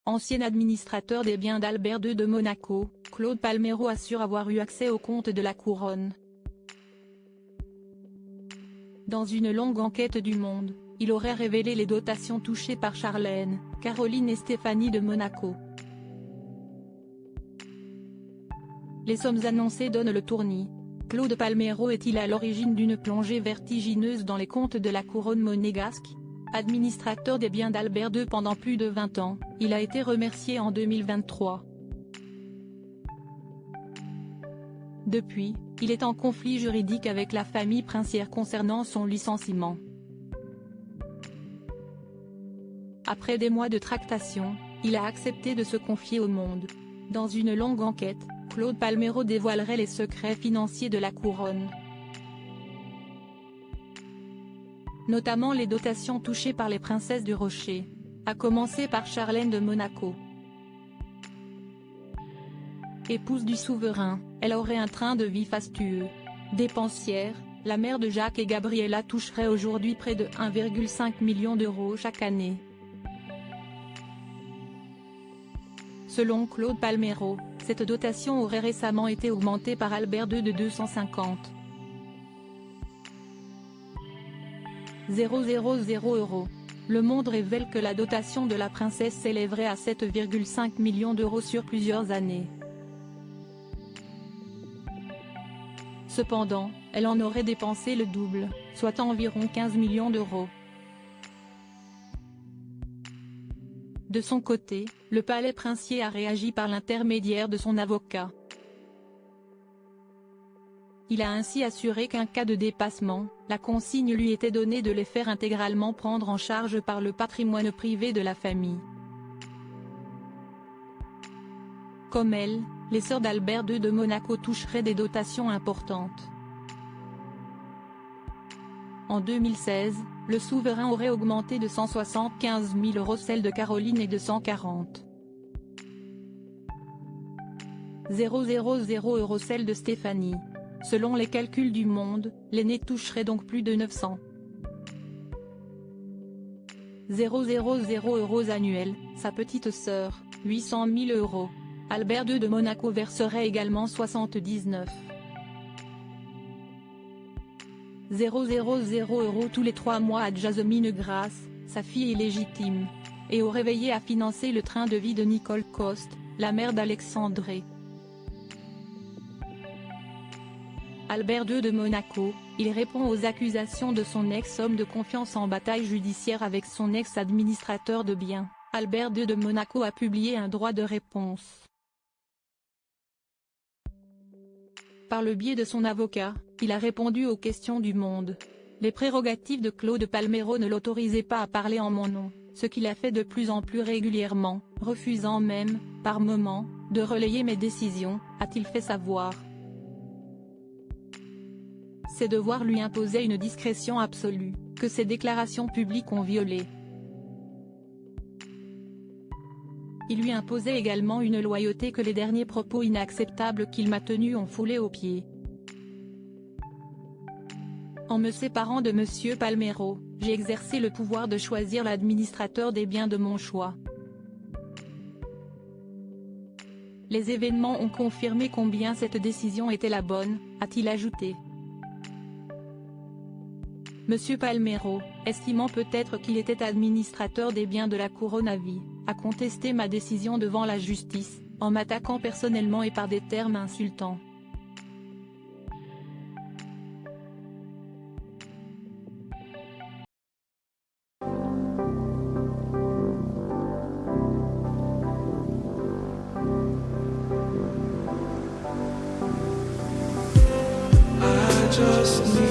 ancien administrateur des biens d'Albert II de Monaco, Claude Palmero assure avoir eu accès aux comptes de la couronne. Dans une longue enquête du Monde, il aurait révélé les dotations touchées par Charlène, Caroline et Stéphanie de Monaco. Les sommes annoncées donnent le tournis. Claude Palmero est-il à l'origine d'une plongée vertigineuse dans les comptes de la couronne monégasque? Administrateur des biens d'Albert II pendant plus de 20 ans, il a été remercié en 2023. Depuis, il est en conflit juridique avec la famille princière concernant son licenciement. Après des mois de tractations, il a accepté de se confier au Monde. Dans une longue enquête, Claude Palmero dévoilerait les secrets financiers de la couronne. Notamment les dotations touchées par les princesses du Rocher, à commencer par Charlène de Monaco. Épouse du souverain, elle aurait un train de vie fastueux. Dépensière, la mère de Jacques et Gabriella toucherait aujourd'hui près de 1,5 million d'euros chaque année. Selon Claude Palmero, cette dotation aurait récemment été augmentée par Albert II de 250 000 €. Le Monde révèle que la dotation de la princesse s'élèverait à 7,5 millions d'euros sur plusieurs années. Cependant, elle en aurait dépensé le double, soit environ 15 millions d'euros. De son côté, le palais princier a réagi par l'intermédiaire de son avocat. Il a ainsi assuré qu'en cas de dépassement, la consigne lui était donnée de les faire intégralement prendre en charge par le patrimoine privé de la famille. Comme elle, les sœurs d'Albert II de Monaco toucheraient des dotations importantes. En 2016, le souverain aurait augmenté de 175 000 € celle de Caroline et de 140 000 € celle de Stéphanie. Selon les calculs du Monde, l'aîné toucherait donc plus de 900 000 € annuels, sa petite sœur, 800 000 €. Albert II de Monaco verserait également 79 000 € tous les 3 mois à Jasmine Grace, sa fille illégitime, et aurait veillé à financer le train de vie de Nicole Coste, la mère d'Alexandre. Albert II de Monaco, il répond aux accusations de son ex-homme de confiance en bataille judiciaire avec son ex-administrateur de biens. Albert II de Monaco a publié un droit de réponse. Par le biais de son avocat, il a répondu aux questions du Monde. Les prérogatives de Claude Palmero ne l'autorisaient pas à parler en mon nom, ce qu'il a fait de plus en plus régulièrement, refusant même, par moments, de relayer mes décisions, a-t-il fait savoir. Ses devoirs lui imposaient une discrétion absolue, que ses déclarations publiques ont violée. Il lui imposait également une loyauté que les derniers propos inacceptables qu'il m'a tenus ont foulé aux pieds. En me séparant de M. Palmero, j'ai exercé le pouvoir de choisir l'administrateur des biens de mon choix. Les événements ont confirmé combien cette décision était la bonne, a-t-il ajouté. M. Palmero, estimant peut-être qu'il était administrateur des biens de la couronne à vie, a contesté ma décision devant la justice, en m'attaquant personnellement et par des termes insultants. I just need